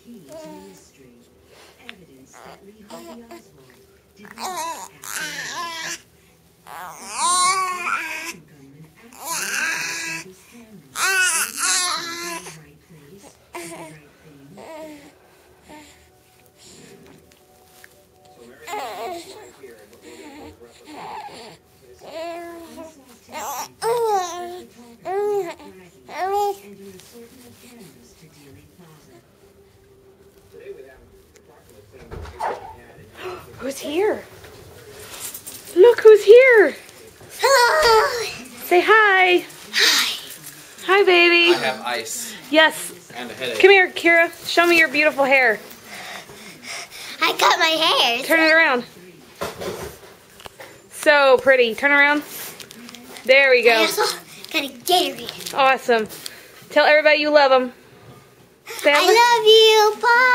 key to mystery. Evidence that Lee Harvey Oswald did not have gunman actually these cameras. In the right place, the right thing. So Mary right here, and what we're Who's here? Look who's here! Hello! Say hi! Hi! Hi, baby! I have ice. Yes. And a headache. Come here, Kira. Show me your beautiful hair. I cut my hair. Turn it around. So pretty. Turn around. There we I go. also got a Gatorade. Awesome. Tell everybody you love them. Say I love you. Bye.